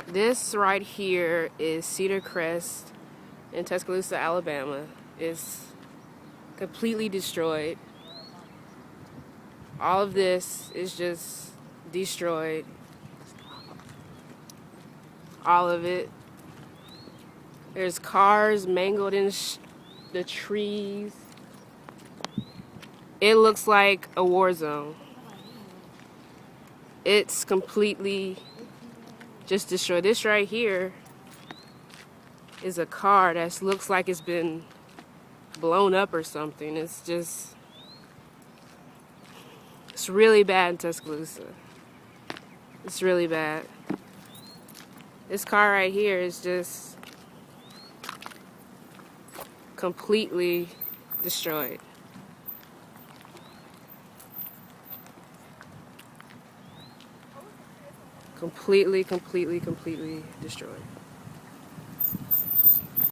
This right here is Cedar Crest in Tuscaloosa, Alabama. It's completely destroyed. All of this is just destroyed. All of it. There's cars mangled in the trees. It looks like a war zone. It's completely just destroyed. This right here is a car that looks like it's been blown up or something. It's really bad in Tuscaloosa. It's really bad. This car right here is just completely destroyed. Completely destroyed.